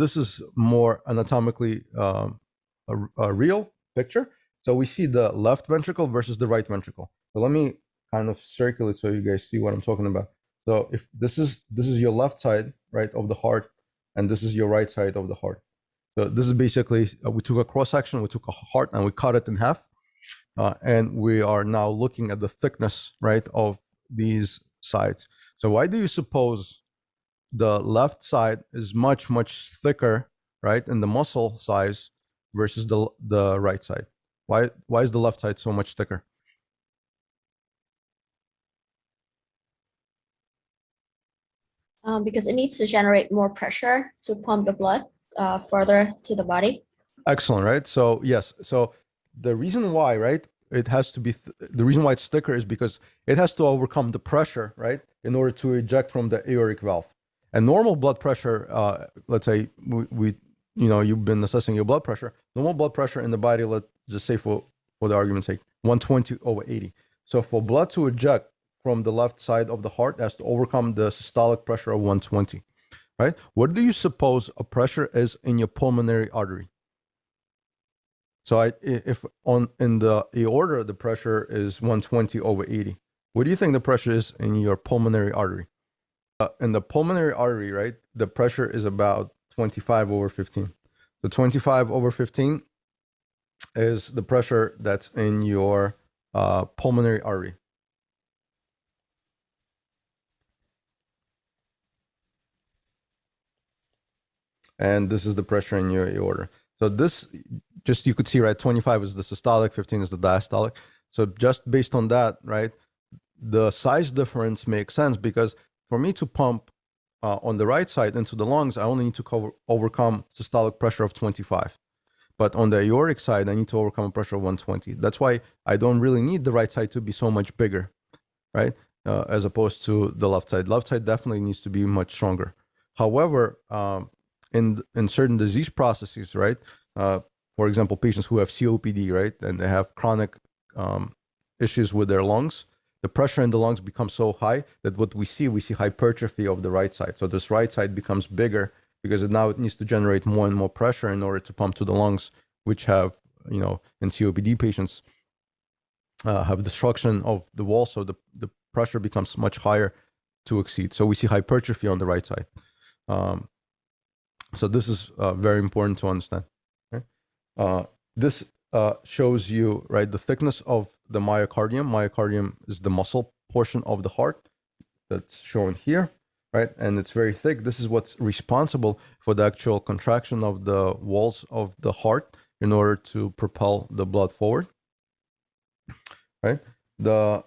this is more anatomically a real picture. So we see the left ventricle versus the right ventricle. So let me kind of circle it so you guys see what I'm talking about. So if this is your left side, right, of the heart, and this is your right side of the heart. So this is basically, we took a cross section, we took a heart and we cut it in half. And we are now looking at the thickness, right, of these sides. So why do you suppose the left side is much, much thicker, right, in the muscle size versus the right side? Why is the left side so much thicker? Because it needs to generate more pressure to pump the blood further to the body. Excellent, right? So yes, so the reason why, right, it has to be, the reason why it's thicker is because it has to overcome the pressure, right, in order to eject from the aortic valve. And normal blood pressure, let's say you've been assessing your blood pressure, normal blood pressure in the body, let's just say for the argument's sake, 120/80. So for blood to eject from the left side of the heart, it has to overcome the systolic pressure of 120, right? What do you suppose a pressure is in your pulmonary artery? So if in the aorta, the pressure is 120/80, what do you think the pressure is in your pulmonary artery? In the pulmonary artery, right, the pressure is about 25/15. So 25/15 is the pressure that's in your pulmonary artery. And this is the pressure in your aorta. So this, just you could see, right, 25 is the systolic, 15 is the diastolic. So just based on that, right, the size difference makes sense, because for me to pump on the right side into the lungs, I only need to overcome systolic pressure of 25. But on the aortic side, I need to overcome a pressure of 120. That's why I don't really need the right side to be so much bigger, right, as opposed to the left side. Left side definitely needs to be much stronger. However, in certain disease processes, right, for example, patients who have COPD, right, and they have chronic issues with their lungs, the pressure in the lungs becomes so high that what we see hypertrophy of the right side. So this right side becomes bigger because it needs to generate more and more pressure in order to pump to the lungs, which have, in COPD patients, have destruction of the wall. So the pressure becomes much higher to exceed. So we see hypertrophy on the right side. So this is very important to understand. Okay? This shows you, right, the thickness of the myocardium. Myocardium is the muscle portion of the heart that's shown here, right? And it's very thick. This is what's responsible for the actual contraction of the walls of the heart in order to propel the blood forward, right? The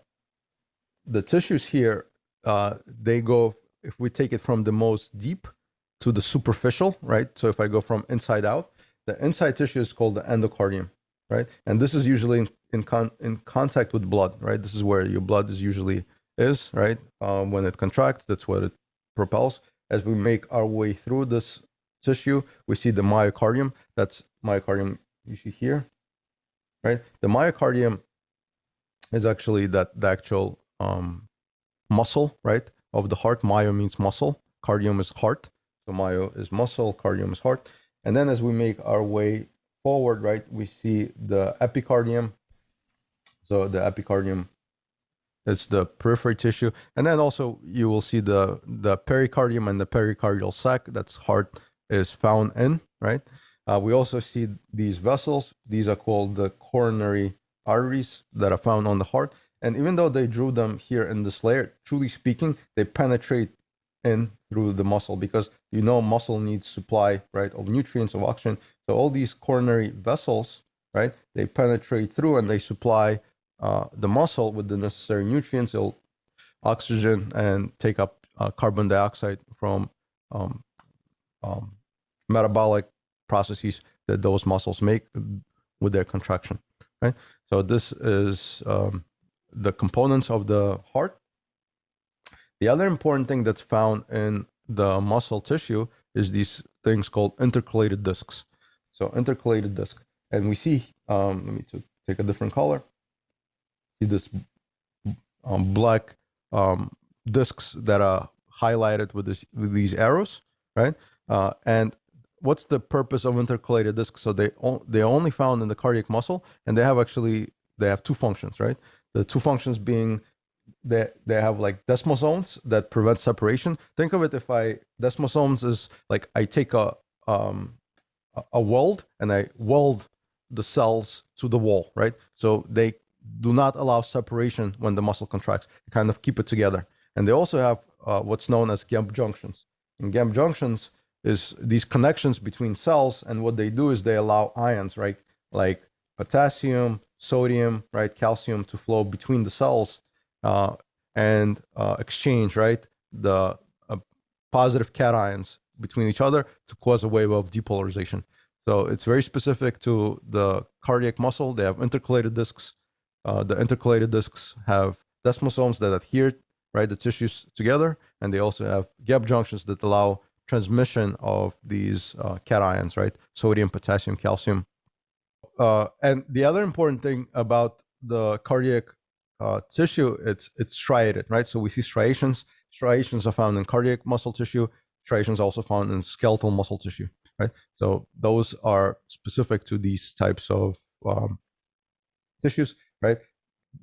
tissues here, they go, if we take it from the most deep to the superficial, right? So if I go from inside out, the inside tissue is called the endocardium, right? And this is usually in contact with blood, right? This is where your blood usually is, right? When it contracts, that's what it propels. As we make our way through this tissue, we see the myocardium. That's myocardium you see here, right? The myocardium is actually the actual muscle, right, of the heart. Myo means muscle, cardium is heart. So myo is muscle, cardium is heart. And then as we make our way forward, right, we see the epicardium. So the epicardium is the periphery tissue. And then also you will see the pericardium and the pericardial sac, that's heart is found in, right? We also see these vessels. These are called the coronary arteries that are found on the heart. And even though they drew them here in this layer, truly speaking, they penetrate in through the muscle, because muscle needs supply, right, of nutrients, of oxygen. So all these coronary vessels, right, they penetrate through and they supply the muscle with the necessary nutrients, oxygen, and take up carbon dioxide from metabolic processes that those muscles make with their contraction, right? So this is the components of the heart. The other important thing that's found in the muscle tissue is these things called intercalated discs. So intercalated disc, and we see, let me take a different color. See this black discs that are highlighted with these arrows, right? And what's the purpose of intercalated discs? So they only found in the cardiac muscle, and they have two functions, right? The two functions being they have like desmosomes that prevent separation. Think of it, desmosomes is like I take a weld and I weld the cells to the wall, right? So they do not allow separation when the muscle contracts. They kind of keep it together. And they also have what's known as gap junctions. And gap junctions is these connections between cells, and what they do is they allow ions, right, like potassium, sodium, right, calcium to flow between the cells and exchange, right, the positive cations between each other to cause a wave of depolarization. So it's very specific to the cardiac muscle. They have intercalated discs. The intercalated discs have desmosomes that adhere, right, the tissues together, and they also have gap junctions that allow transmission of these cations, right, sodium, potassium, calcium. And the other important thing about the cardiac tissue, it's striated, right? So we see striations. Striations are found in cardiac muscle tissue. Striations also found in skeletal muscle tissue, right? So those are specific to these types of tissues, right?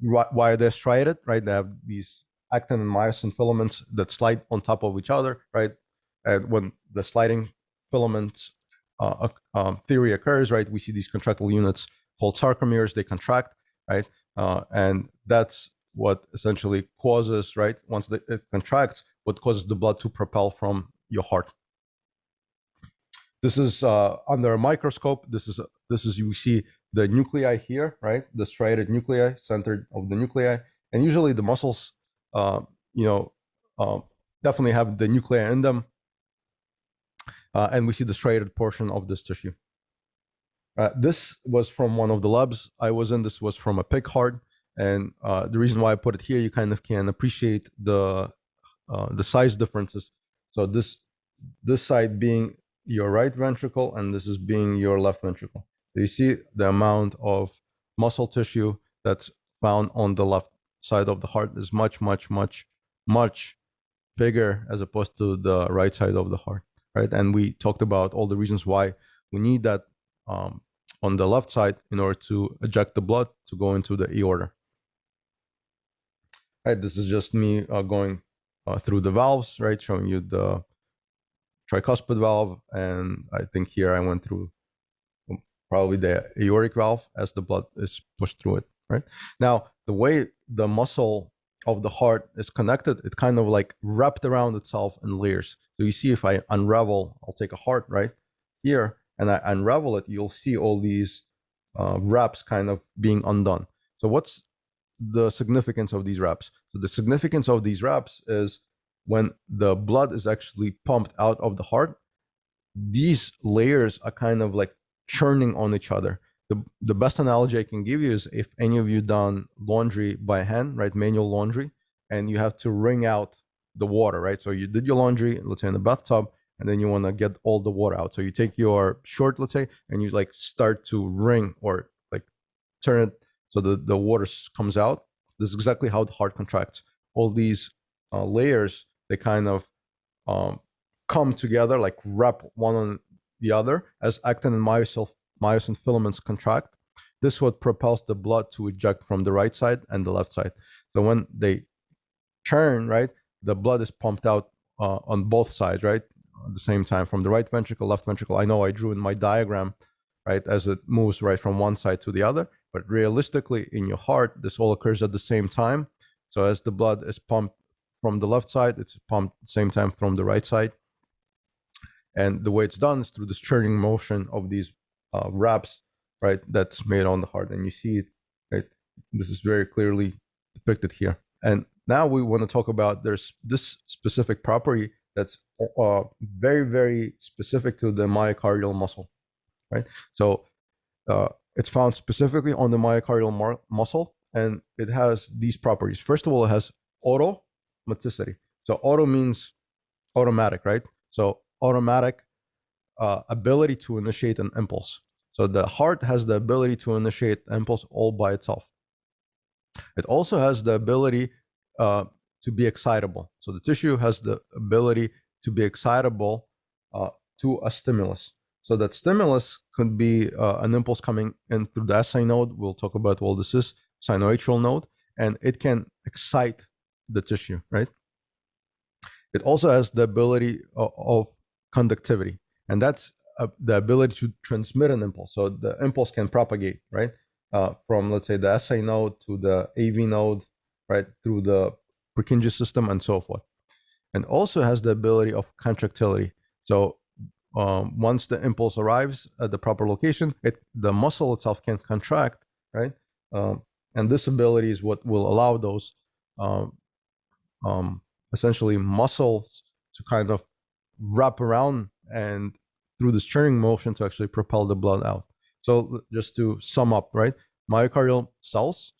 Why they're striated, right? They have these actin and myosin filaments that slide on top of each other, right? And when the sliding filaments theory occurs, right, we see these contractile units called sarcomeres. They contract, right? And that's what essentially causes, right, once it contracts, what causes the blood to propel from your heart. This is under a microscope. This is you see the nuclei here, right? The striated nuclei, centered of the nuclei, and usually the muscles, definitely have the nuclei in them, and we see the striated portion of this tissue. This was from one of the labs I was in. This was from a pig heart, and the reason why I put it here, you kind of can appreciate the size differences. So this side being your right ventricle, and this is being your left ventricle. So you see the amount of muscle tissue that's found on the left side of the heart is much, much, much, much bigger as opposed to the right side of the heart, right? And we talked about all the reasons why we need that on the left side in order to eject the blood to go into the aorta. Right, this is just me going through the valves, right, showing you the tricuspid valve, and I think here I went through probably the aortic valve as the blood is pushed through it, right? Now, the way the muscle of the heart is connected, it kind of like wrapped around itself in layers. So you see if I unravel, I'll take a heart right here, and I unravel it, you'll see all these wraps kind of being undone. So what's the significance of these wraps? So the significance of these wraps is when the blood is actually pumped out of the heart, these layers are kind of like churning on each other. The best analogy I can give you is if any of you done laundry by hand, right, manual laundry, and you have to wring out the water, right? So you did your laundry, let's say in the bathtub, and then you want to get all the water out. So you take your shirt, let's say, and you like start to wring or like turn it so the water comes out. This is exactly how the heart contracts. All these layers, they kind of come together, like wrap one on the other as actin and myosin filaments contract. This is what propels the blood to eject from the right side and the left side. So when they churn, right, the blood is pumped out on both sides, right, at the same time, from the right ventricle, left ventricle. I know I drew in my diagram, right, as it moves right from one side to the other, but realistically in your heart, this all occurs at the same time. So as the blood is pumped from the left side, it's pumped at the same time from the right side. And the way it's done is through this churning motion of these wraps, right, that's made on the heart. And you see it, right? This is very clearly depicted here. And now we want to talk about there's this specific property that's very, very specific to the myocardial muscle, right? So it's found specifically on the myocardial muscle, and it has these properties. First of all, it has automaticity. So auto means automatic, right? So automatic ability to initiate an impulse. So the heart has the ability to initiate impulse all by itself. It also has the ability to be excitable. So the tissue has the ability to be excitable to a stimulus. So that stimulus could be an impulse coming in through the SI node. We'll talk about what this is, sinoatrial node, and it can excite the tissue, right? It also has the ability of conductivity, and that's the ability to transmit an impulse. So the impulse can propagate, right, from, let's say, the SI node to the AV node, right, through the Purkinje system and so forth. And also has the ability of contractility. So once the impulse arrives at the proper location, the muscle itself can contract, right? And this ability is what will allow those essentially muscles to kind of wrap around and through this churning motion to actually propel the blood out. So just to sum up, right? Myocardial cells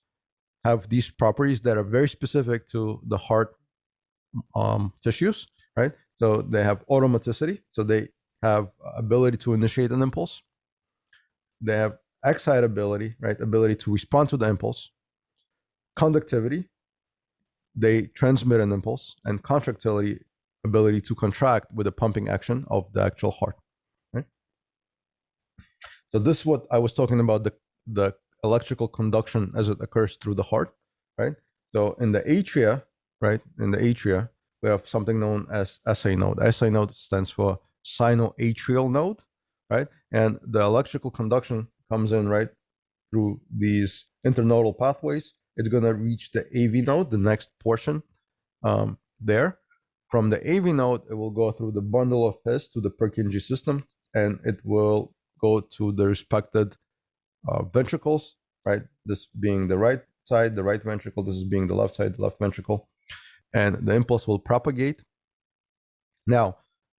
have these properties that are very specific to the heart tissues, right? So they have automaticity, so they have ability to initiate an impulse. They have excitability, right? Ability to respond to the impulse. Conductivity, they transmit an impulse, and contractility, ability to contract with the pumping action of the actual heart, right? So this is what I was talking about, the electrical conduction as it occurs through the heart, right? So in the atria, right, in the atria, we have something known as SI node. SI node stands for sinoatrial node, right? And the electrical conduction comes in right through these internodal pathways. It's going to reach the AV node, the next portion there. From the AV node, it will go through the bundle of His to the Purkinje system, and it will go to the respected ventricles, right? This being the right side, the right ventricle. This is being the left side, the left ventricle. And the impulse will propagate. Now,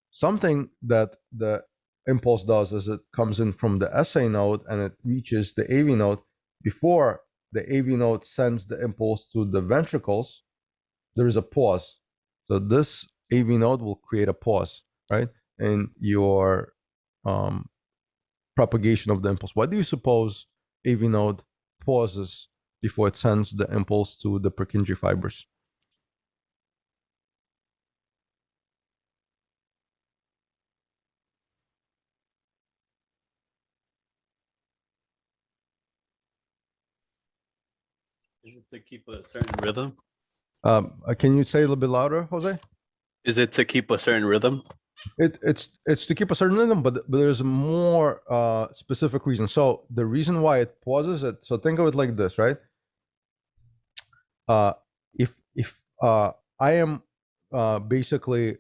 something that the impulse does is it comes in from the SI node and it reaches the AV node. Before the AV node sends the impulse to the ventricles, there is a pause. So this AV node will create a pause, right, in your propagation of the impulse. Why do you suppose AV node pauses before it sends the impulse to the Purkinje fibers? Is it to keep a certain rhythm? Can you say a little bit louder, Jose? Is it to keep a certain rhythm? It's to keep a certain rhythm, but there's a more specific reason. So the reason why it pauses it. So think of it like this, right? If I am basically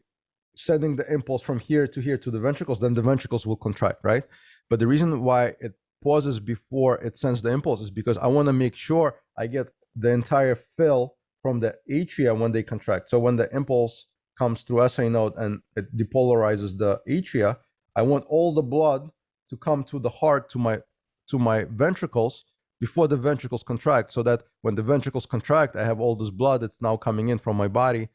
sending the impulse from here to the ventricles, then the ventricles will contract, right? But the reason why it pauses before it sends the impulse is because I want to make sure I get the entire fill from the atria when they contract. So when the impulse comes through SI node and it depolarizes the atria, I want all the blood to come to the heart, to my ventricles before the ventricles contract, so that when the ventricles contract, I have all this blood that's now coming in from my body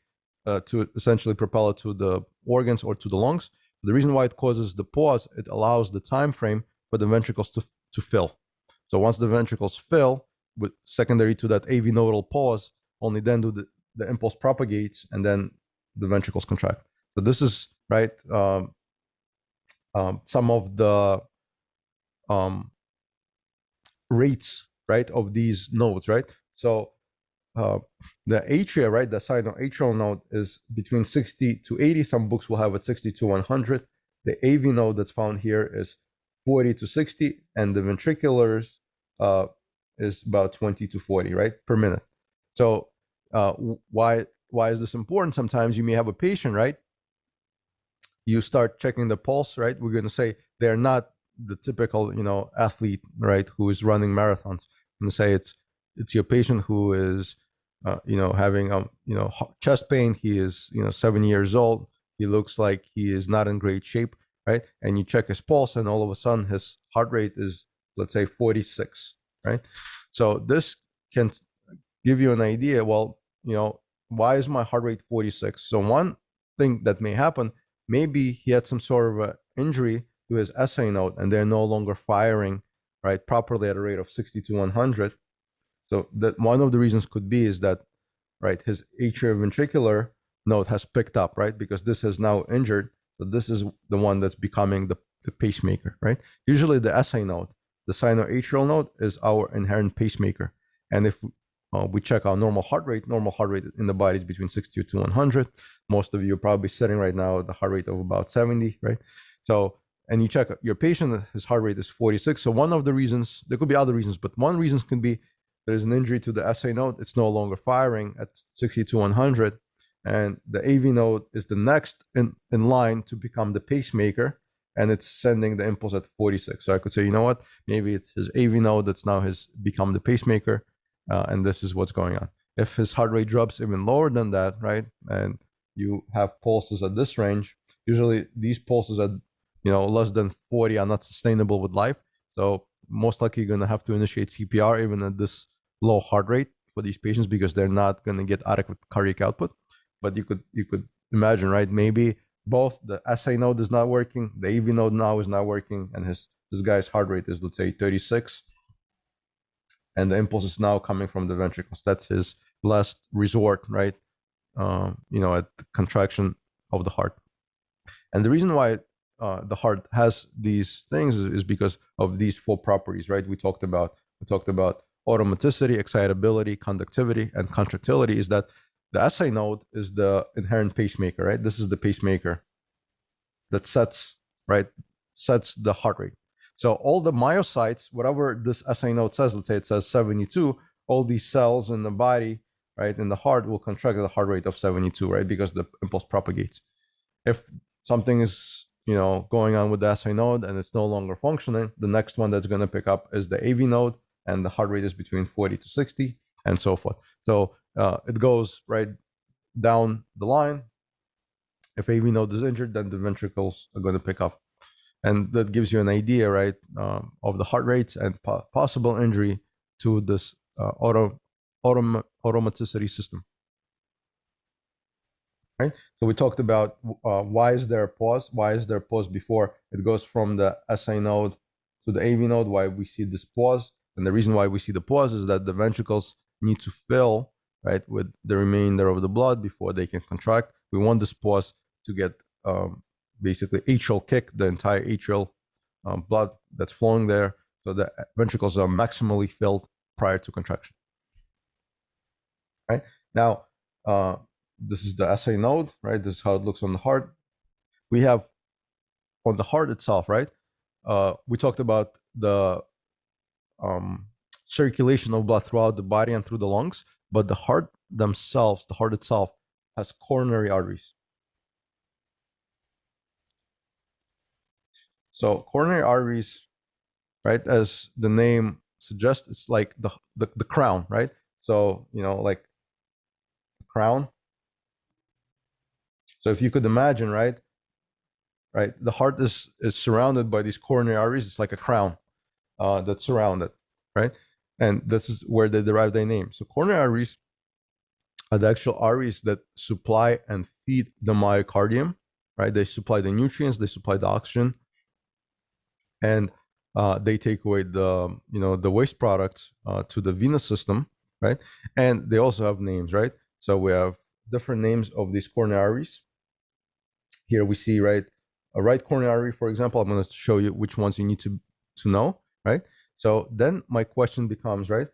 to essentially propel it to the organs or to the lungs. The reason why it causes the pause, it allows the time frame for the ventricles to fill. So once the ventricles fill, with secondary to that AV nodal pause, only then do the impulse propagates and then the ventricles contract. So this is right. Some of the rates, right, of these nodes, right? So the atria, right, the sinoatrial node is between 60 to 80. Some books will have it 60 to 100. The AV node that's found here is 40 to 60, and the ventriculars is about 20 to 40, right, per minute. So why is this important? Sometimes you may have a patient, right? You start checking the pulse, right? We're going to say they're not the typical, athlete, right, who is running marathons. I'm going to say it's your patient who is, having chest pain. He is, 7 years old. He looks like he is not in great shape, right? And you check his pulse, and all of a sudden his heart rate is, let's say, 46, right? So this can give you an idea. Well, why is my heart rate 46? So one thing that may happen, maybe he had some sort of a injury to his SI node, and they're no longer firing right properly at a rate of 60 to 100. So that one of the reasons could be is that right his atrioventricular node has picked up, right, because this is now injured. So this is the one that's becoming the the pacemaker, right? Usually the SI node, the sinoatrial node, is our inherent pacemaker. And if we check our normal heart rate in the body is between 60 to 100. Most of you are probably sitting right now at the heart rate of about 70, right? So, and you check your patient, his heart rate is 46. So one of the reasons, there could be other reasons, but one reason could be there's an injury to the SA node. It's no longer firing at 60 to 100. And the AV node is the next in line to become the pacemaker, and it's sending the impulse at 46. So I could say, you know what, maybe it's his AV node that's now become the pacemaker, and this is what's going on. If his heart rate drops even lower than that, right, and you have pulses at this range, usually these pulses at less than 40 are not sustainable with life. So most likely you're going to have to initiate CPR even at this low heart rate for these patients because they're not going to get adequate cardiac output. But you could imagine, right? Maybe both the SA node is not working, the AV node now is not working, and this guy's heart rate is, let's say, 36, and the impulse is now coming from the ventricles. That's his last resort, right? At the contraction of the heart. And the reason why the heart has these things is because of these four properties, right? We talked about automaticity, excitability, conductivity, and contractility. Is that the SI node is the inherent pacemaker, right? This is the pacemaker that sets the heart rate. So all the myocytes, whatever this SI node says, let's say it says 72, all these cells in the body, right, in the heart will contract at the heart rate of 72, right, because the impulse propagates. If something is going on with the SI node and it's no longer functioning, the next one that's going to pick up is the AV node, and the heart rate is between 40 to 60 and so forth. So it goes right down the line. If AV node is injured, then the ventricles are going to pick up, and that gives you an idea, right, of the heart rates and possible injury to this automaticity system. Right. So we talked about why is there a pause? Why is there a pause before it goes from the SI node to the AV node? Why we see this pause? And the reason why we see the pause is that the ventricles need to fill, right, with the remainder of the blood before they can contract. We want this pause to get basically atrial kick, the entire atrial blood that's flowing there, so the ventricles are maximally filled prior to contraction. Right now. This is the SI node, right? This is how it looks on the heart. We have on the heart itself, right? We talked about the circulation of blood throughout the body and through the lungs, but the heart itself has coronary arteries. So coronary arteries, right, as the name suggests, it's like the crown, right? So like the crown. So if you could imagine, right, the heart is surrounded by these coronary arteries. It's like a crown that's surrounded, right? And this is where they derive their name. So coronary arteries are the actual arteries that supply and feed the myocardium, right? They supply the nutrients, they supply the oxygen, and they take away the the waste products to the venous system, right? And they also have names, right? So we have different names of these coronary arteries. Here we see, right, a right coronary artery, for example. I'm going to show you which ones you need to know, right? So then my question becomes, right,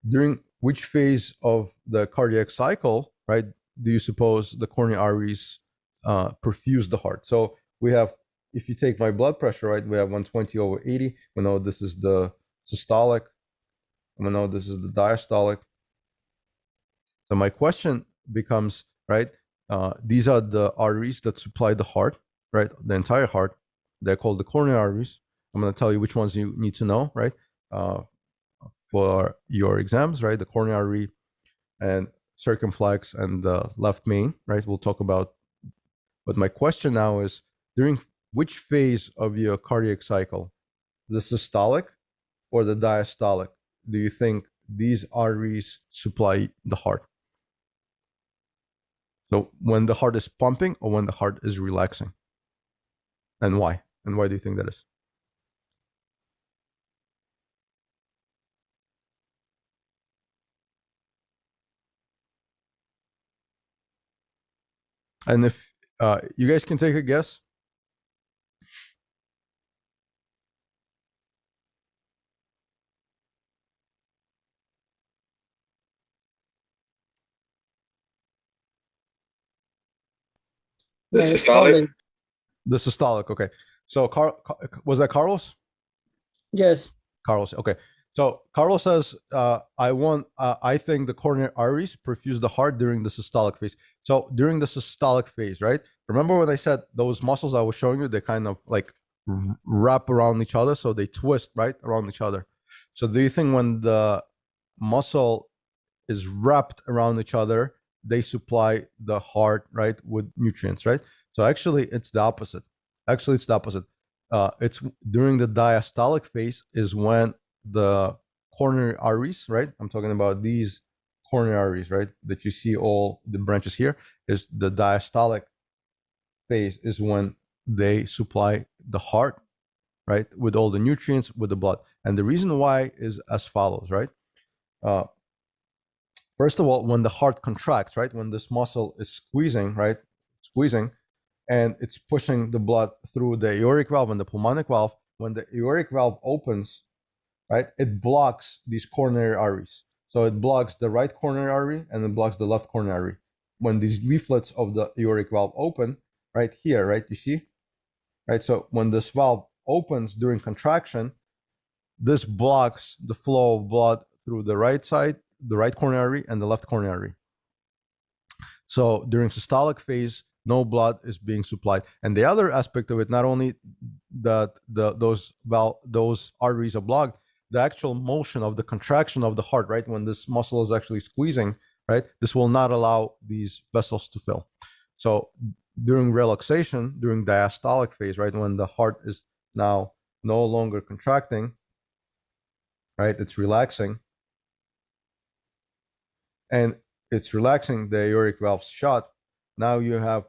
during which phase of the cardiac cycle, right, do you suppose the coronary arteries perfuse the heart? So we have, if you take my blood pressure, right, we have 120/80. We know this is the systolic. We know this is the diastolic. So my question becomes, right, these are the arteries that supply the heart, right, the entire heart. They're called the coronary arteries. I'm going to tell you which ones you need to know, right, for your exams, right, the coronary artery and circumflex and the left main, right, we'll talk about. But my question now is, during which phase of your cardiac cycle, the systolic or the diastolic, do you think these arteries supply the heart? So when the heart is pumping or when the heart is relaxing? And why? And why do you think that is? And if you guys can take a guess. The Yeah, systolic? The systolic. Okay. So was that Carlos? Yes. Carlos. Okay. So Carlos says, I think the coronary arteries perfuse the heart during the systolic phase. So during the systolic phase, right? Remember when I said those muscles I was showing you, they kind of like wrap around each other. So they twist, right, around each other. So do you think when the muscle is wrapped around each other, they supply the heart, right, with nutrients, right? So actually it's the opposite. It's during the diastolic phase is when the coronary arteries, right? I'm talking about these coronary arteries, right? That you see all the branches here is the diastolic phase is when they supply the heart, right? With all the nutrients, with the blood. And the reason why is as follows, right? First of all, when the heart contracts, right? When this muscle is squeezing, right? Squeezing, and it's pushing the blood through the aortic valve and the pulmonic valve. When the aortic valve opens, right, it blocks these coronary arteries. So it blocks the right coronary artery and it blocks the left coronary artery. When these leaflets of the aortic valve open, right here, right, you see, right? So when this valve opens during contraction, this blocks the flow of blood through the right side, the right coronary artery, and the left coronary artery. So during systolic phase, no blood is being supplied. And the other aspect of it, not only that those arteries are blocked, the actual motion of the contraction of the heart, right, when this muscle is actually squeezing, right, this will not allow these vessels to fill. So during relaxation, during diastolic phase, right, when the heart is now no longer contracting, right, it's relaxing, and it's relaxing the aortic valve shut. Now you have,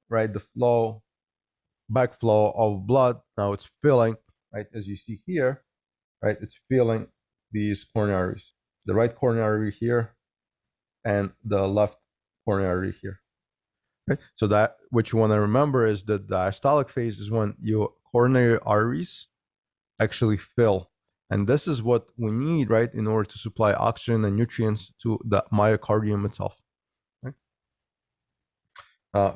right, the flow, backflow of blood. Now it's filling, right, as you see here, right, it's filling these coronaries, the right coronary here and the left coronary here. Right? So that what you want to remember is that the diastolic phase is when your coronary arteries actually fill. And this is what we need, right, in order to supply oxygen and nutrients to the myocardium itself. Right?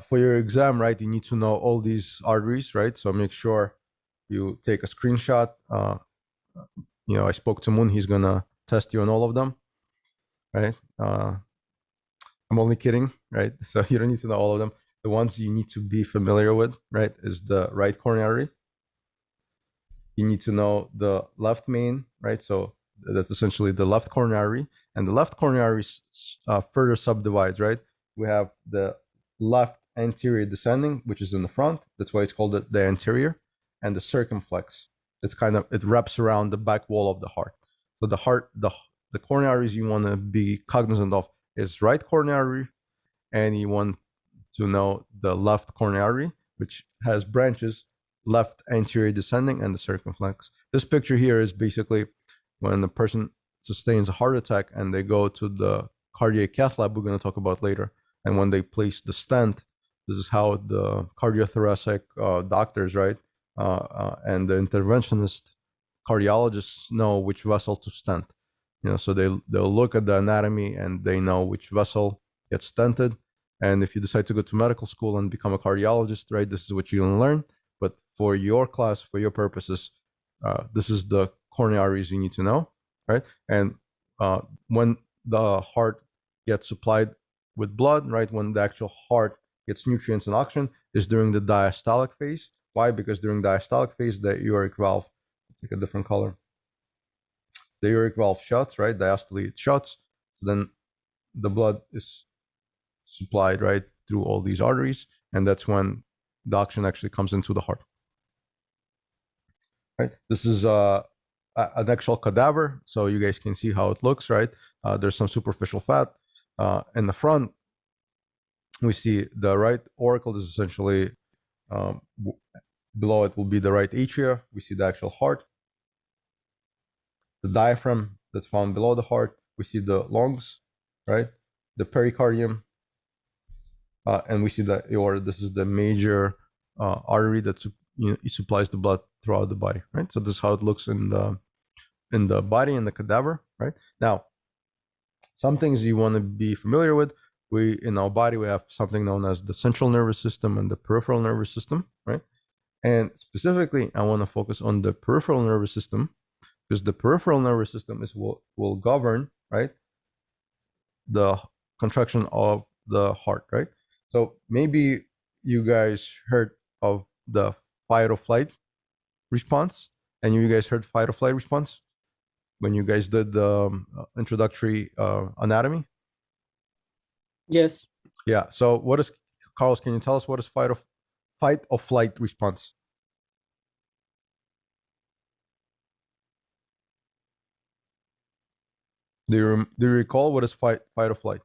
For your exam, right, you need to know all these arteries, right? So make sure you take a screenshot. I spoke to Moon. He's going to test you on all of them, right? I'm only kidding, right? So you don't need to know all of them. The ones you need to be familiar with, right, is the right coronary. You need to know the left main, right? So that's essentially the left coronary, and the left coronary further subdivides, right? We have the left anterior descending, which is in the front. That's why it's called the anterior, and the circumflex. It wraps around the back wall of the heart. So the coronaries you want to be cognizant of is right coronary, and you want to know the left coronary, which has branches, left anterior descending and the circumflex. This picture here is basically when the person sustains a heart attack and they go to the cardiac cath lab, we're going to talk about later. And when they place the stent, this is how the cardiothoracic doctors, right, and the interventionist cardiologists know which vessel to stent. So they'll look at the anatomy and they know which vessel gets stented. And if you decide to go to medical school and become a cardiologist, right, this is what you're going to learn. But for your class, for your purposes, this is the coronary arteries you need to know, right? And when the heart gets supplied with blood, right, when the actual heart gets nutrients and oxygen, is during the diastolic phase. Why? Because during diastolic phase, the aortic valve, take a different color. The aortic valve shuts, right? Diastole it shuts. Then the blood is supplied, right, through all these arteries, and that's when the oxygen actually comes into the heart. Right. This is an actual cadaver, so you guys can see how it looks, right? There's some superficial fat in the front. We see the right auricle is essentially below it will be the right atria. We see the actual heart, the diaphragm that's found below the heart. We see the lungs, right? The pericardium, and we see the aorta. This is the major artery that it supplies the blood throughout the body, right? So this is how it looks in the body, in the cadaver, right? Now, some things you want to be familiar with. in our body, we have something known as the central nervous system and the peripheral nervous system, right? And specifically, I want to focus on the peripheral nervous system because the peripheral nervous system is will govern, right, the contraction of the heart, right? So maybe you guys heard of the fight or flight response, and you guys heard fight or flight response when you guys did the introductory anatomy. Yes. Yeah. So what is, Carlos? Can you tell us what is fight or flight response? Do you recall what is fight or flight?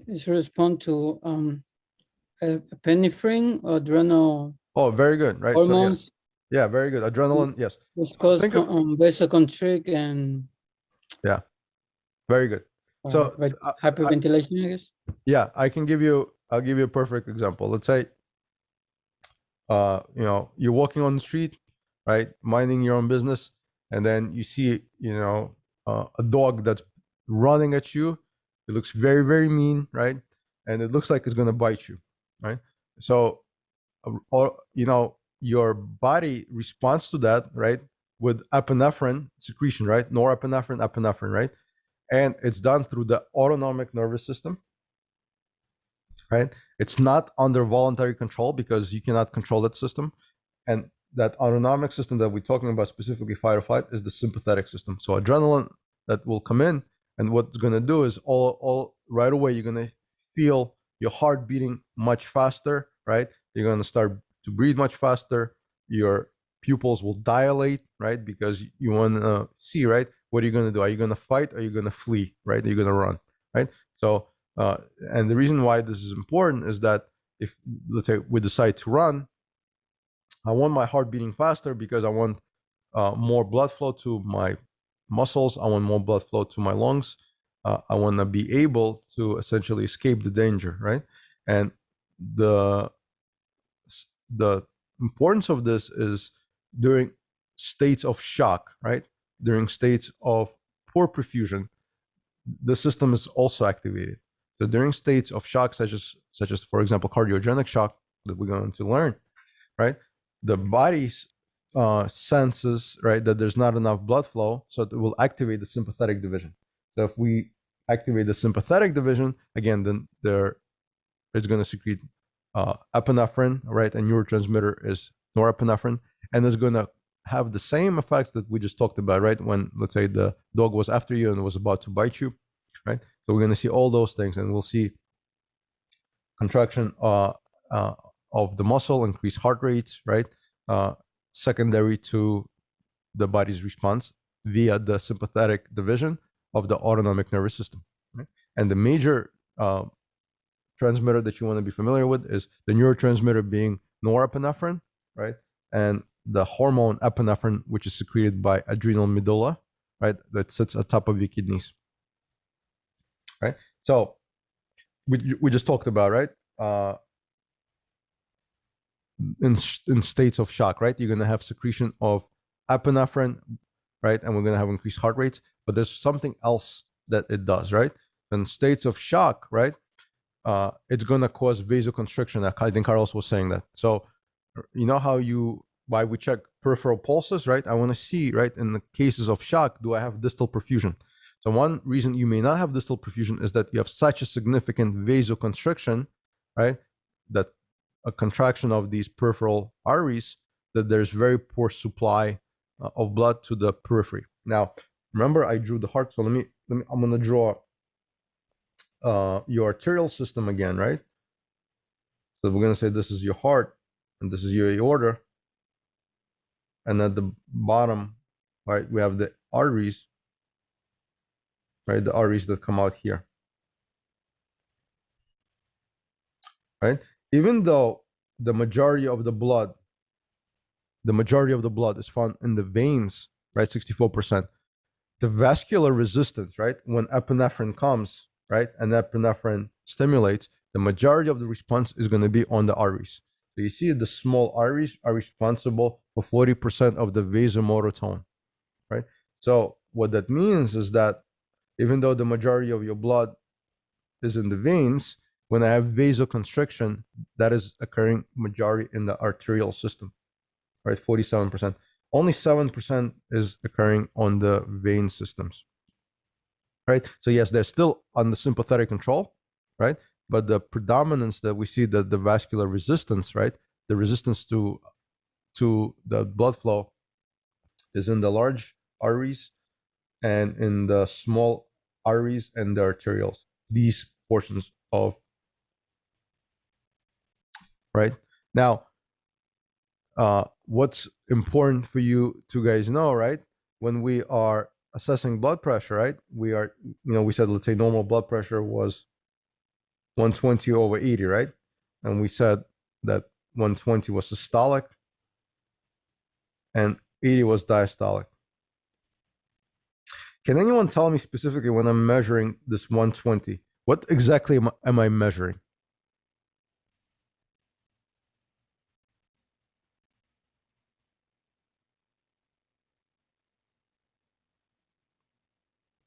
It's respond to epinephrine, adrenal Oh, very good. Right. hormones, So yeah, very good. Adrenaline. Yes. which cause think of- vasoconstrict and Very good. So hyperventilation, I guess. yeah, I'll give you a perfect example. Let's say, you're walking on the street, right, minding your own business, and then you see, a dog that's running at you. It looks very, very mean, right? And it looks like it's going to bite you, right? So, your body responds to that, right, with epinephrine secretion, right? Norepinephrine, epinephrine, right? And it's done through the autonomic nervous system, right? It's not under voluntary control because you cannot control that system. And that autonomic system that we're talking about, specifically fight or flight, is the sympathetic system. So adrenaline that will come in, and what's going to do is all right away, you're going to feel your heart beating much faster, right? You're going to start to breathe much faster. Your pupils will dilate, right? Because you want to see, right? What are you going to do? Are you going to fight? Or are you going to flee, right? Are you going to run, right? So, and the reason why this is important is that if, let's say, we decide to run, I want my heart beating faster because I want more blood flow to my muscles. I want more blood flow to my lungs. I want to be able to essentially escape the danger, right? And the importance of this is during states of shock, right? During states of poor perfusion, the system is also activated. So during states of shock, such as for example, cardiogenic shock that we're going to learn, right? The body's senses, right, that there's not enough blood flow, so it will activate the sympathetic division. So if we activate the sympathetic division, again, then it's going to secrete epinephrine, right? And neurotransmitter is norepinephrine, and it's going to have the same effects that we just talked about, right? When, let's say, the dog was after you and was about to bite you, right? So we're going to see all those things, and we'll see contraction of the muscle, increased heart rates, right? Secondary to the body's response via the sympathetic division of the autonomic nervous system, right? And the major transmitter that you want to be familiar with is the neurotransmitter being norepinephrine, right? And the hormone epinephrine, which is secreted by adrenal medulla, right? That sits atop of your kidneys, right? So we just talked about, right? In states of shock, right? You're going to have secretion of epinephrine, right? And we're going to have increased heart rates. But there's something else that it does, right? In states of shock, right? It's going to cause vasoconstriction. I think Carlos was saying that. So, you know how why we check peripheral pulses, right? I want to see, right, in the cases of shock, do I have distal perfusion? So one reason you may not have distal perfusion is that you have such a significant vasoconstriction, right? That a contraction of these peripheral arteries, that there's very poor supply of blood to the periphery. Now, remember I drew the heart. So let me I'm going to draw your arterial system again, right? So we're going to say this is your heart and this is your aorta. And at the bottom, right, we have the arteries, right? The arteries that come out here, right? Even though the majority of the blood is found in the veins, right? 64%. The vascular resistance, right? When epinephrine comes, right, and epinephrine stimulates, the majority of the response is going to be on the arteries. So you see the small arteries are responsible for 40% of the vasomotor tone, right? So what that means is that even though the majority of your blood is in the veins. When I have vasoconstriction, that is occurring majority in the arterial system, right? 47%. Only 7% is occurring on the vein systems, right? So yes, they're still on the sympathetic control, right? But the predominance that we see, that the vascular resistance, right? The resistance to the blood flow is in the large arteries and in the small arteries and the arterioles. These portions of, right? Now, what's important for you to guys know, right? When we are assessing blood pressure, right? We are, we said, let's say normal blood pressure was 120 over 80, right? And we said that 120 was systolic and 80 was diastolic. Can anyone tell me specifically, when I'm measuring this 120, what exactly am I measuring?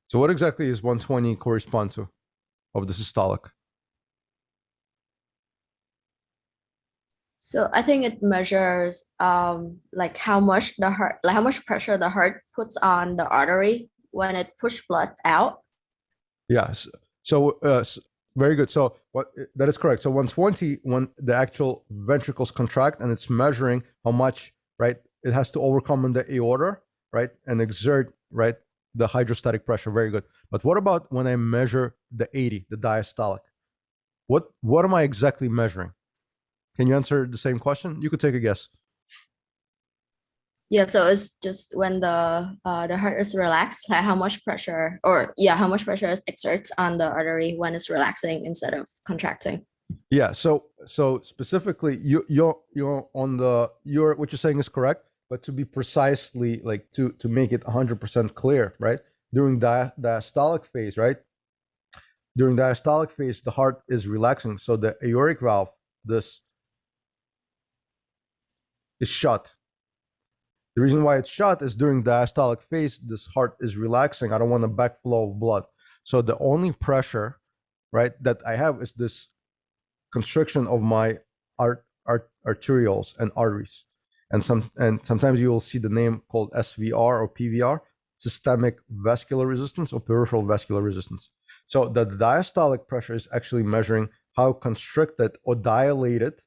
So what exactly is 120 correspond to of the systolic? So I think it measures like how much the heart, like how much pressure the heart puts on the artery when it pushes blood out. Yes. So very good. So that is correct. So 120, when the actual ventricles contract, and it's measuring how much, right, it has to overcome in the aorta, right, and exert, right, the hydrostatic pressure. Very good. But what about when I measure the 80, the diastolic? What am I exactly measuring? Can you answer the same question? You could take a guess. Yeah, so it's just when the heart is relaxed, like how much pressure, how much pressure it exerts on the artery when it's relaxing instead of contracting. Yeah. So specifically, you're on what you're saying is correct, but to be precisely, like to make it 100% clear, right? During diastolic phase, right? During diastolic phase, the heart is relaxing, so the aortic valve, this is shut. The reason why it's shut is during diastolic phase, this heart is relaxing. I don't want a backflow of blood. So the only pressure, right, that I have is this constriction of my arterioles and arteries. And sometimes you will see the name called SVR or PVR, systemic vascular resistance or peripheral vascular resistance. So the diastolic pressure is actually measuring how constricted or dilated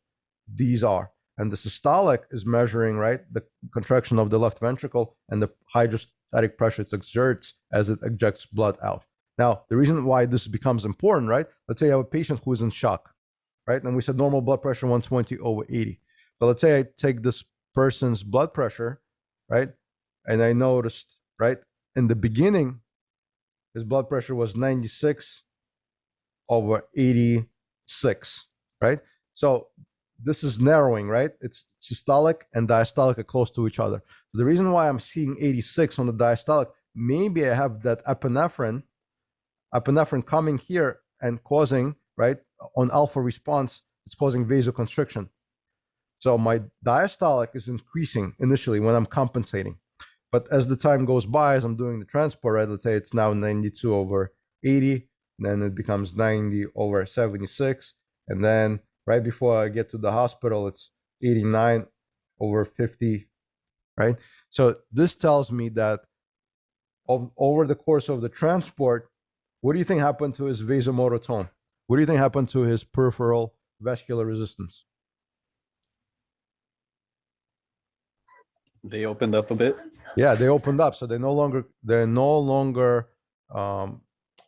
these are. And the systolic is measuring, right, the contraction of the left ventricle and the hydrostatic pressure it exerts as it ejects blood out. Now, the reason why this becomes important, right? Let's say you have a patient who is in shock, right? And we said normal blood pressure 120 over 80. But let's say I take this person's blood pressure, right? And I noticed, right, in the beginning, his blood pressure was 96 over 86, right? So this is narrowing, right? It's systolic and diastolic are close to each other. The reason why I'm seeing 86 on the diastolic, maybe I have that epinephrine coming here and causing, right, on alpha response, it's causing vasoconstriction. So my diastolic is increasing initially when I'm compensating. But as the time goes by, as I'm doing the transport, right, let's say it's now 92 over 80, then it becomes 90 over 76, and then right before I get to the hospital, it's 89 over 50, right? So this tells me that over the course of the transport, what do you think happened to his vasomotor tone? What do you think happened to his peripheral vascular resistance? They opened up a bit. Yeah, they opened up, so they're no longer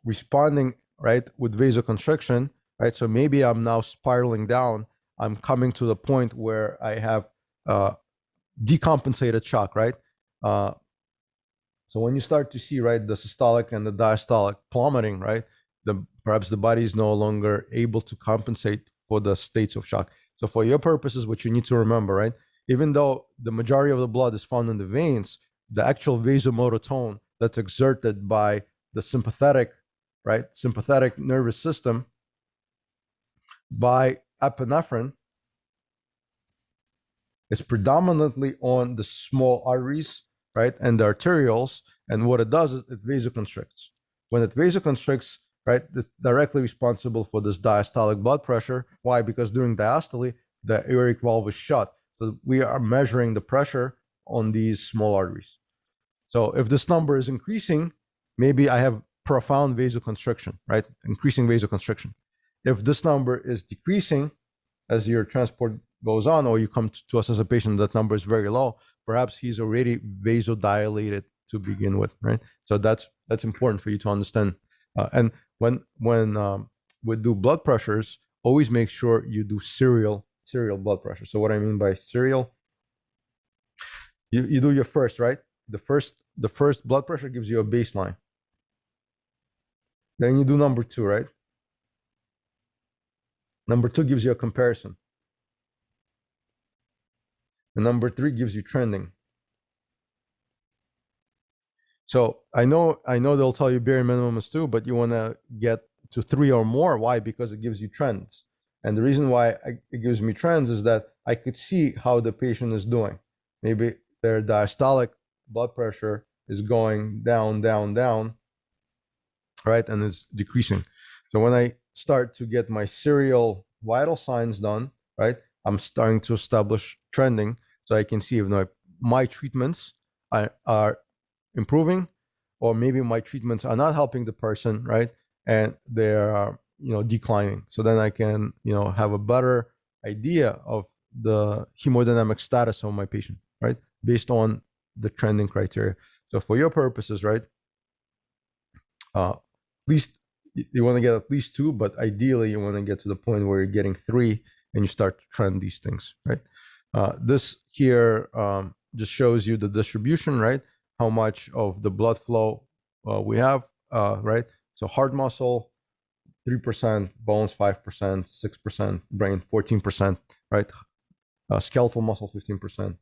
responding, right, with vasoconstriction, right? So maybe I'm now spiraling down. I'm coming to the point where I have decompensated shock, right? So when you start to see, right, the systolic and the diastolic plummeting, right, perhaps the body is no longer able to compensate for the states of shock. So for your purposes, what you need to remember, right, even though the majority of the blood is found in the veins, the actual vasomotor tone that's exerted by the sympathetic nervous system by epinephrine is predominantly on the small arteries, right, and the arterioles. And what it does is it vasoconstricts. When it vasoconstricts, right? That's directly responsible for this diastolic blood pressure. Why? Because during diastole, the aortic valve is shut. So we are measuring the pressure on these small arteries. So if this number is increasing, maybe I have profound vasoconstriction, right? Increasing vasoconstriction. If this number is decreasing as your transport goes on, or you come to us as a patient, that number is very low, perhaps he's already vasodilated to begin with, right? So that's important for you to understand. And when we do blood pressures, always make sure you do serial blood pressure. So what I mean by serial, you do your first, right? The first blood pressure gives you a baseline. Then you do number 2, right? Number 2 gives you a comparison. And number 3 gives you trending. So I know they'll tell you bare minimum is 2, but you want to get to 3 or more. Why? Because it gives you trends. And the reason why it gives me trends is that I could see how the patient is doing. Maybe their diastolic blood pressure is going down, down, down, right? And it's decreasing. So when I start to get my serial vital signs done, right, I'm starting to establish trending. So I can see if my treatments are improving, or maybe my treatments are not helping the person, right? And they're declining. So then I can have a better idea of the hemodynamic status of my patient, right? Based on the trending criteria. So for your purposes, right, at least you want to get at least 2, but ideally you want to get to the point where you're getting 3 and you start to trend these things, right? This here just shows you the distribution, right? How much of the blood flow we have, right? So heart muscle, 3%, bones, 5%, 6%, brain, 14%, right? Skeletal muscle, 15%,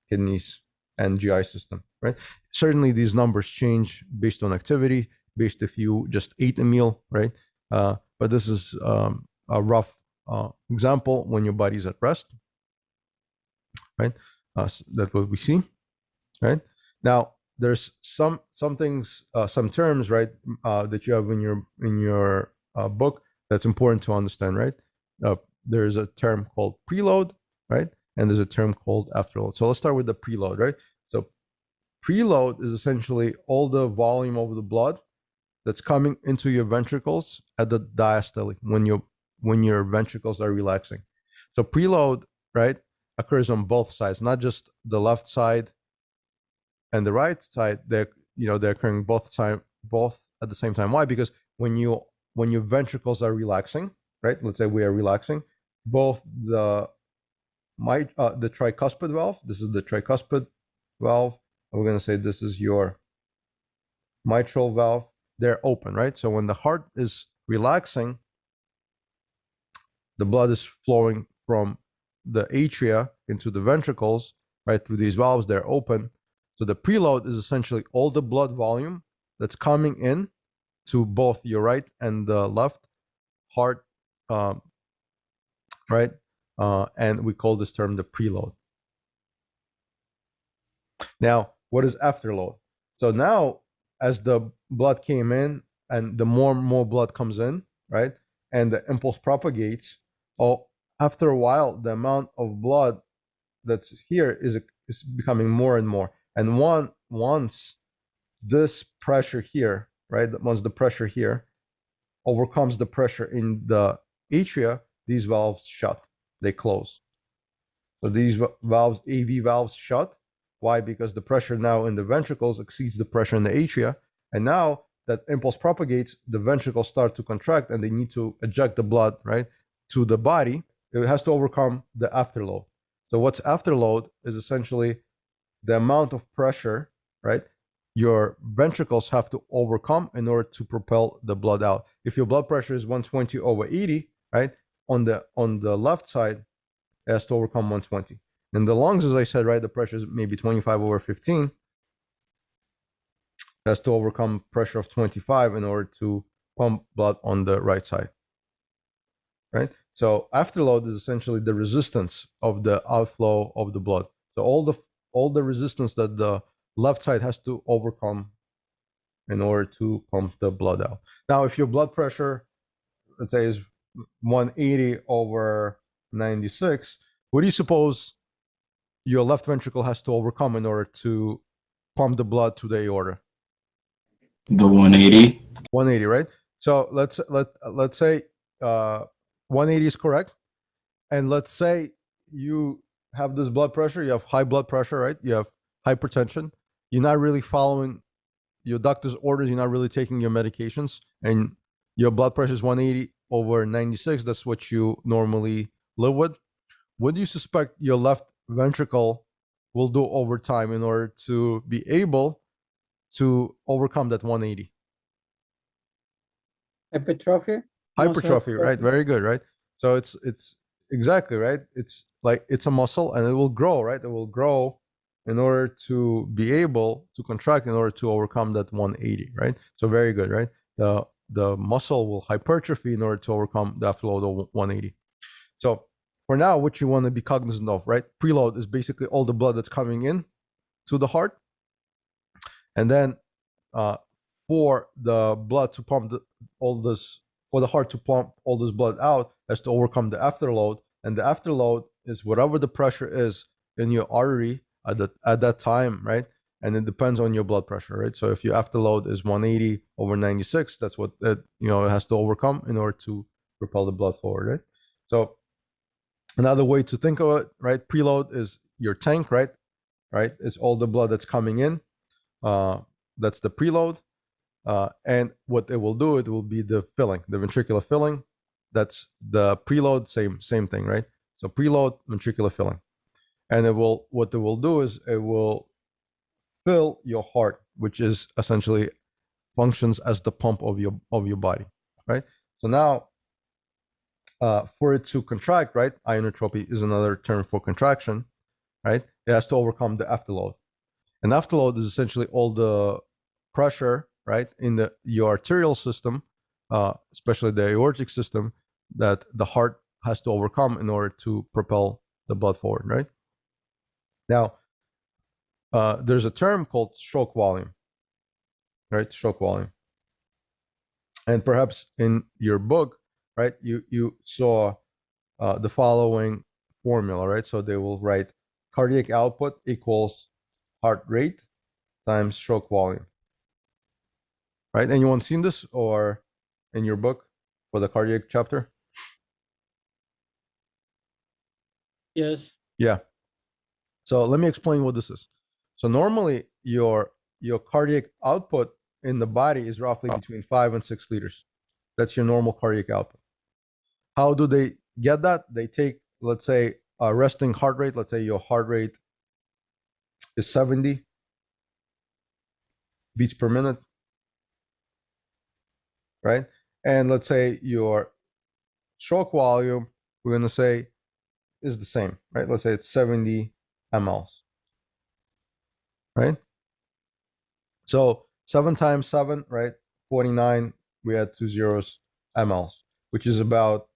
kidneys, and GI system, right? Certainly these numbers change based on activity, based if you just ate a meal, right? But this is a rough example when your body's at rest, right? So that's what we see, right? Now, there's some things, some terms, right, that you have in your book that's important to understand, right? There's a term called preload, right? And there's a term called afterload. So let's start with the preload, right? So preload is essentially all the volume of the blood that's coming into your ventricles at the diastole when your ventricles are relaxing. So preload, right, occurs on both sides, not just the left side and the right side. They're occurring both at the same time. Why? Because when your ventricles are relaxing, right? Let's say we are relaxing, both the tricuspid valve. This is the tricuspid valve. And we're going to say this is your mitral valve. They're open, right? So when the heart is relaxing, the blood is flowing from the atria into the ventricles, right? Through these valves, they're open. So the preload is essentially all the blood volume that's coming in to both your right and the left heart, right? And we call this term the preload. Now, what is afterload? So now, as the blood came in and the more and more blood comes in, right, and the impulse propagates, after a while, the amount of blood that's here is becoming more and more. And once this pressure here, right, once the pressure here overcomes the pressure in the atria, these valves shut, they close. So these valves, AV valves, shut. Why? Because the pressure now in the ventricles exceeds the pressure in the atria. And now that impulse propagates, the ventricles start to contract and they need to eject the blood, right, to the body. It has to overcome the afterload. So what's afterload is essentially the amount of pressure, right, your ventricles have to overcome in order to propel the blood out. If your blood pressure is 120/80, right, on the left side, it has to overcome 120. In the lungs, as I said, right, the pressure is maybe 25/15. It has to overcome pressure of 25 in order to pump blood on the right side, right? So afterload is essentially the resistance of the outflow of the blood. So all the resistance that the left side has to overcome in order to pump the blood out. Now, if your blood pressure, let's say, is 180 over 96, what do you suppose your left ventricle has to overcome in order to pump the blood to the aorta? The 180. 180, right? So let's say 180 is correct, and let's say you have this blood pressure, you have high blood pressure, right? You have hypertension. You're not really following your doctor's orders. You're not really taking your medications, and your blood pressure is 180 over 96. That's what you normally live with. What do you suspect your left ventricle will do over time in order to be able to overcome that 180? Hypertrophy? Hypertrophy, right? Very good, right? So it's exactly right. It's like it's a muscle, and it will grow, right? It will grow in order to be able to contract in order to overcome that 180, right? So very good, right? The muscle will hypertrophy in order to overcome the afterload of 180. So for now, what you want to be cognizant of, right? Preload is basically all the blood that's coming in to the heart, and then for the blood to pump for the heart to pump all this blood out, has to overcome the afterload, and the afterload is whatever the pressure is in your artery at that time, right? And it depends on your blood pressure, right? So if your afterload is 180 over 96, that's what it has to overcome in order to propel the blood forward, right? So another way to think of it, right? Preload is your tank, right? Right? It's all the blood that's coming in. That's the preload. And what it will do, it will be the filling, the ventricular filling. That's the preload, same thing, right? So preload, ventricular filling. And what it will do is it will fill your heart, which is essentially functions as the pump of your body, right? So now for it to contract, right? Ionotropy is another term for contraction, right? It has to overcome the afterload. And afterload is essentially all the pressure, right, in your arterial system, especially the aortic system, that the heart has to overcome in order to propel the blood forward, right? Now, there's a term called stroke volume, right? Stroke volume. And perhaps in your book, right, you saw the following formula, right? So they will write cardiac output equals heart rate times stroke volume, right? Anyone seen this or in your book for the cardiac chapter? Yes. Yeah. So let me explain what this is. So normally your cardiac output in the body is roughly between 5 and 6 liters. That's your normal cardiac output. How do they get that? They take, let's say, a resting heart rate. Let's say your heart rate is 70 beats per minute, right? And let's say your stroke volume, we're going to say, is the same, right? Let's say it's 70 mLs, right? So 7 times 7, right? 49, we add 2 zeros, mLs, which is about,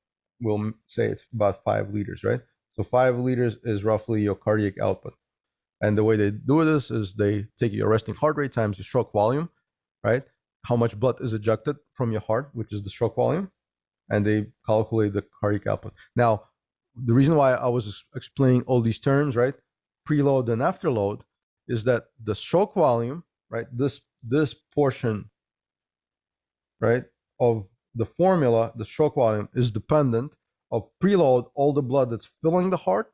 we'll say it's about 5 liters, right? So 5 liters is roughly your cardiac output. And the way they do this is they take your resting heart rate times your stroke volume, right? How much blood is ejected from your heart, which is the stroke volume, and they calculate the cardiac output. Now, the reason why I was explaining all these terms, right, preload and afterload, is that the stroke volume, right, this portion, right, of the formula, the stroke volume, is dependent of preload, all the blood that's filling the heart,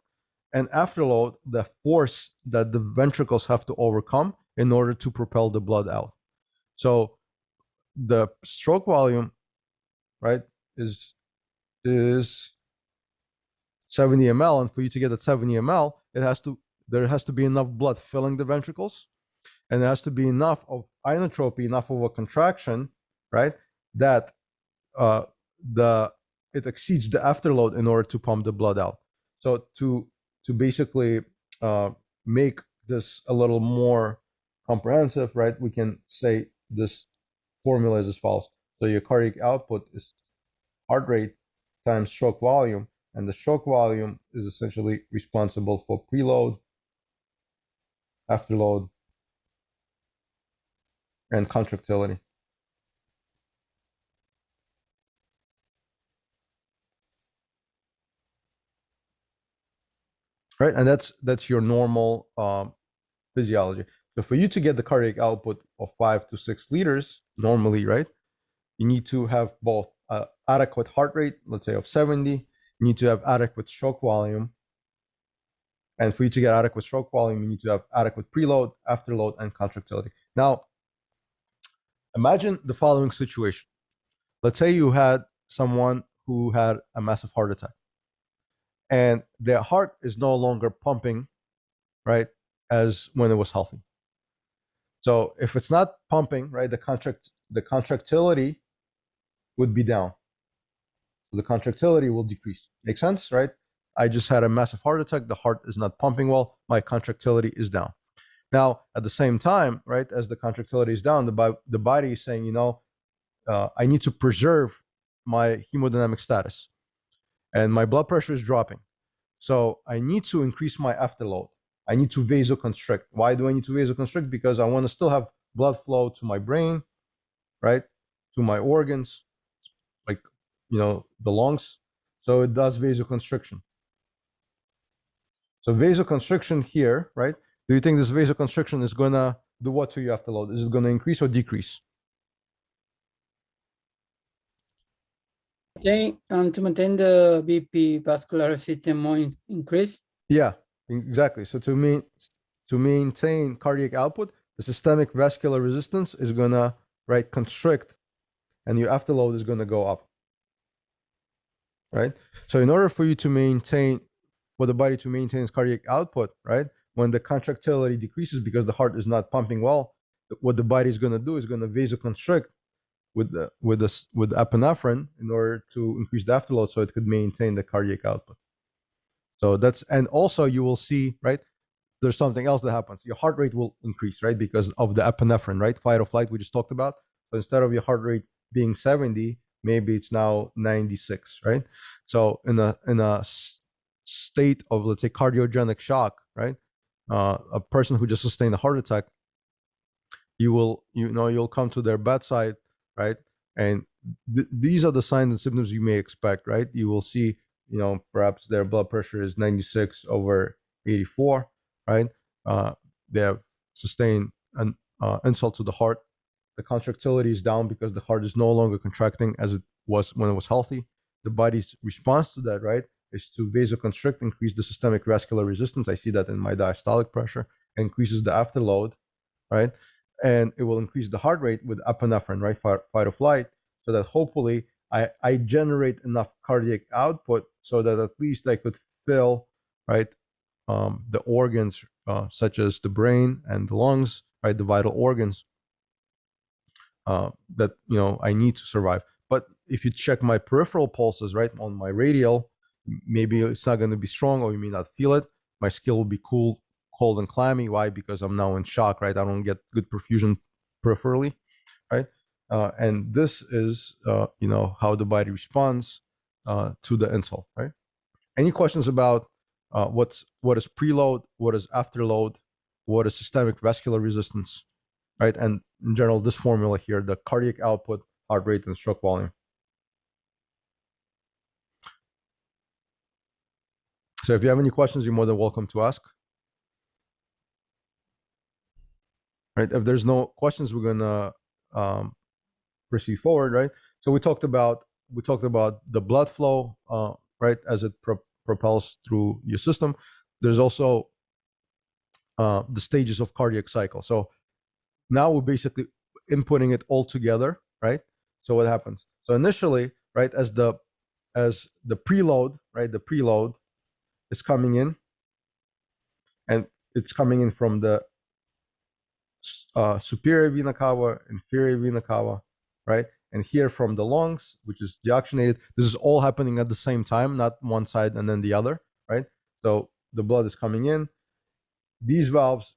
and afterload, the force that the ventricles have to overcome in order to propel the blood out. So the stroke volume, right, is 70 ml, and for you to get that 70 ml, there has to be enough blood filling the ventricles, and there has to be enough of ionotropy, enough of a contraction, right, that it exceeds the afterload in order to pump the blood out. So to basically make this a little more comprehensive, right, we can say this formula is as follows. So your cardiac output is heart rate times stroke volume, and the stroke volume is essentially responsible for preload, afterload, and contractility. Right, and that's your normal physiology. So for you to get the cardiac output of 5 to 6 liters normally, right, you need to have both adequate heart rate, let's say of 70. You need to have adequate stroke volume, and for you to get adequate stroke volume, you need to have adequate preload, afterload, and contractility. Now, imagine the following situation. Let's say you had someone who had a massive heart attack, and their heart is no longer pumping, right, as when it was healthy. So if it's not pumping, right, the contractility would be down. So the contractility will decrease. Make sense, right? I just had a massive heart attack. The heart is not pumping well. My contractility is down. Now, at the same time, right, as the contractility is down, the body is saying, I need to preserve my hemodynamic status, and my blood pressure is dropping. So I need to increase my afterload. I need to vasoconstrict. Why do I need to vasoconstrict? Because I want to still have blood flow to my brain, right, to my organs, like, the lungs. So it does vasoconstriction. So vasoconstriction here, right? Do you think this vasoconstriction is going to do what to your afterload? Is it going to increase or decrease? Okay, and to maintain the BP vascular system more increase. Yeah, exactly. So to maintain cardiac output, the systemic vascular resistance is going to, right, constrict, and your afterload is going to go up, right? So in order for you to maintain, for the body to maintain its cardiac output, right, when the contractility decreases because the heart is not pumping well, what the body is going to do is going to vasoconstrict with epinephrine in order to increase the afterload, so it could maintain the cardiac output. So that's, and also you will see, right, there's something else that happens. Your heart rate will increase, right, because of the epinephrine, right? Fight or flight we just talked about. So instead of your heart rate being 70, maybe it's now 96, right? So in a state of, let's say, cardiogenic shock, right, a person who just sustained a heart attack, you'll come to their bedside, right, and these are the signs and symptoms you may expect, right? You will see, perhaps their blood pressure is 96/84, right? They have sustained an insult to the heart. The contractility is down because the heart is no longer contracting as it was when it was healthy. The body's response to that, right, is to vasoconstrict, increase the systemic vascular resistance. I see that in my diastolic pressure, increases the afterload, right? And it will increase the heart rate with epinephrine, right, fight or flight, so that hopefully I generate enough cardiac output so that at least I could fill, right, the organs such as the brain and the lungs, right, the vital organs that I need to survive. But if you check my peripheral pulses, right, on my radial, maybe it's not going to be strong, or you may not feel it. My skin will be cold and clammy. Why? Because I'm now in shock, right? I don't get good perfusion peripherally, right? And this is, how the body responds to the insult, right? Any questions about what is preload, what is afterload, what is systemic vascular resistance, right? And in general, this formula here, the cardiac output, heart rate, and stroke volume. So if you have any questions, you're more than welcome to ask. Right? If there's no questions, we're gonna proceed forward, right? So we talked about the blood flow, right, as it propels through your system. There's also the stages of cardiac cycle. So now we're basically inputting it all together, right? So what happens? So initially, right, as the preload, right, the preload is coming in, and it's coming in from the superior vena cava, inferior vena cava, right? And here from the lungs, which is deoxygenated. This is all happening at the same time, not one side and then the other, right? So the blood is coming in. These valves,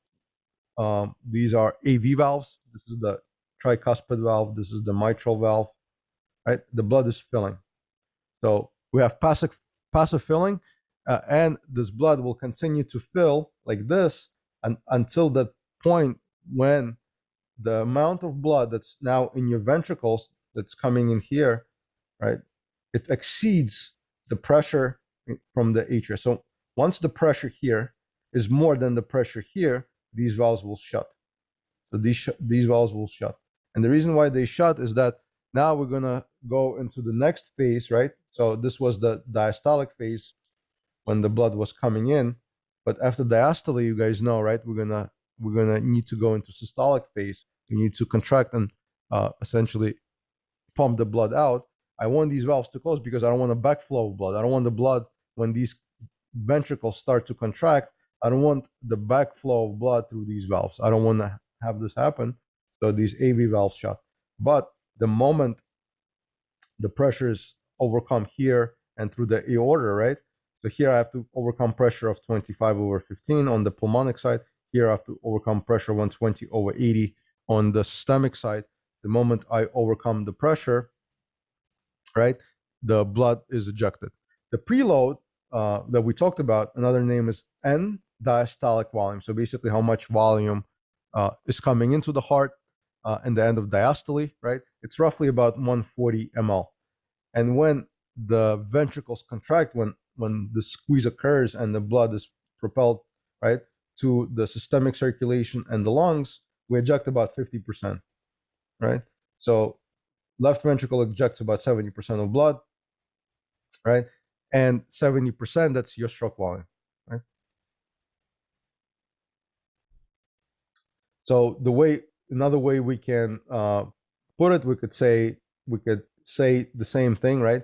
these are AV valves. This is the tricuspid valve. This is the mitral valve, right? The blood is filling. So we have passive filling, and this blood will continue to fill like this until that point when the amount of blood that's now in your ventricles that's coming in here, right, it exceeds the pressure from the atria. So once the pressure here is more than the pressure here, these valves will shut. So these valves will shut. And the reason why they shut is that now we're gonna go into the next phase, right? So this was the diastolic phase when the blood was coming in, but after diastole, you guys know, right? We're gonna need to go into systolic phase. We need to contract and essentially pump the blood out. I want these valves to close because I don't want a backflow of blood. I don't want the blood when these ventricles start to contract. I don't want the backflow of blood through these valves. I don't want to have this happen. So these AV valves shut. But the moment the pressure is overcome here and through the aorta, right? So here I have to overcome pressure of 25/15 on the pulmonic side. Here I have to overcome pressure 120/80 on the systemic side. The moment I overcome the pressure, right, the blood is ejected. The preload that we talked about, another name is end diastolic volume. So basically how much volume is coming into the heart and the end of diastole, right? It's roughly about 140 ml. And when the ventricles contract, when the squeeze occurs and the blood is propelled, right, to the systemic circulation and the lungs, we eject about 50%, right? So left ventricle ejects about 70% of blood, right? And 70%, that's your stroke volume, right? So another way we can put it, we could say the same thing, right?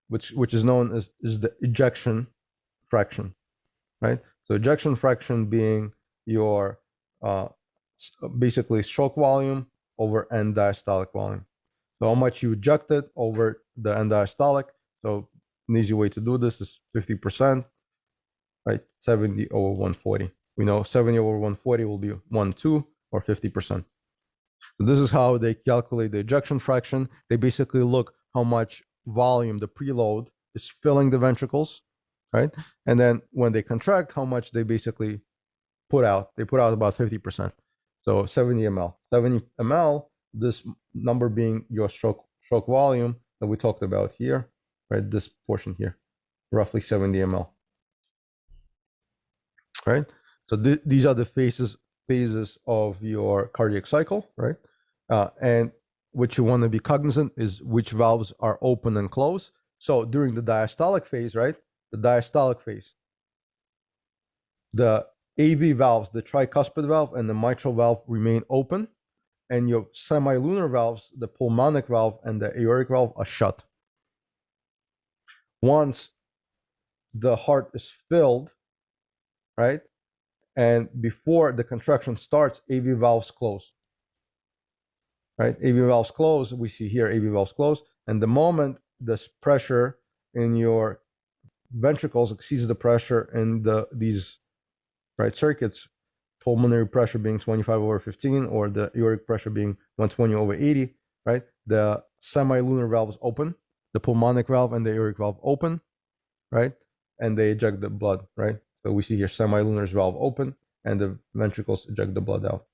Which is known as the ejection fraction, right? So ejection fraction being your basically stroke volume over end diastolic volume. So how much you ejected over the end diastolic. So an easy way to do this is 50%, right? 70 over 140. We know 70 over 140 will be 1/2 or 50%. So this is how they calculate the ejection fraction. They basically look how much volume the preload is filling the ventricles, right? And then when they contract, how much they basically put out. They put out about 50%. So 70 ml. 70 ml, this number being your stroke volume that we talked about here, right? This portion here, roughly 70 ml, right? So these are the phases of your cardiac cycle, right? And what you want to be cognizant is which valves are open and closed. So during the diastolic phase, right? The diastolic phase, the AV valves, the tricuspid valve and the mitral valve remain open, and your semilunar valves, the pulmonic valve and the aortic valve, are shut. Once the heart is filled, right, and before the contraction starts, AV valves close. Right, AV valves close. We see here AV valves close, and the moment this pressure in your ventricles exceeds the pressure in these right circuits, pulmonary pressure being 25/15 or the aortic pressure being 120/80, right? The semilunar valves open, the pulmonic valve and the aortic valve open, right? And they eject the blood, right? So we see here semilunar valve open and the ventricles eject the blood out.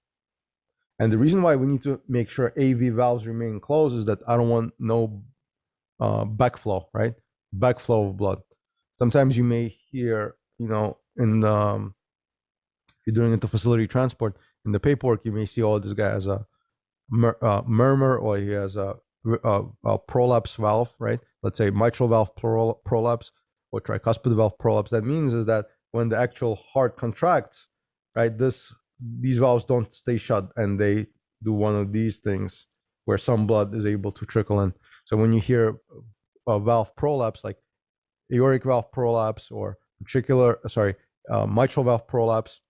And the reason why we need to make sure AV valves remain closed is that I don't want no backflow, right? Backflow of blood. Sometimes you may hear, in if you're doing interfacility transport, in the paperwork, you may see, oh, this guy has a murmur or he has a prolapse valve, right? Let's say mitral valve prolapse or tricuspid valve prolapse. That means is that when the actual heart contracts, right, these valves don't stay shut and they do one of these things where some blood is able to trickle in. So when you hear a valve prolapse, like aortic valve prolapse or mitral valve prolapse,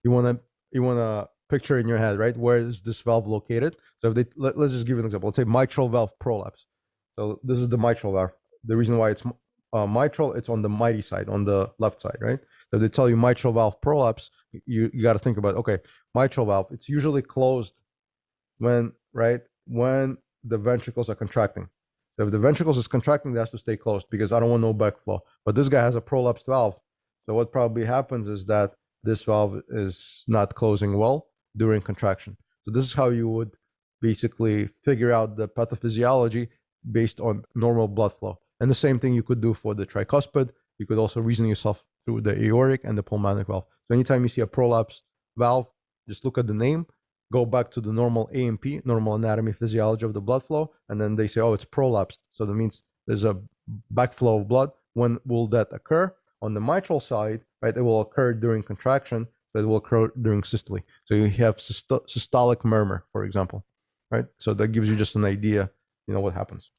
you want to picture in your head, right? Where is this valve located? So if let's just give an example. Let's say mitral valve prolapse. So this is the mitral valve. The reason why it's mitral, it's on the mighty side, on the left side, right? So if they tell you mitral valve prolapse, you got to think about, okay, mitral valve, it's usually closed when the ventricles are contracting. So if the ventricles is contracting, it has to stay closed because I don't want no backflow. But this guy has a prolapsed valve. So what probably happens is that this valve is not closing well during contraction. So this is how you would basically figure out the pathophysiology based on normal blood flow. And the same thing you could do for the tricuspid. You could also reason yourself through the aortic and the pulmonic valve. So anytime you see a prolapse valve, just look at the name, go back to the normal A&P, normal anatomy physiology of the blood flow, and then they say, oh, it's prolapsed. So that means there's a backflow of blood. When will that occur? On the mitral side, right, it will occur during contraction, but it will occur during systole. So you have systolic murmur, for example, right? So that gives you just an idea, what happens.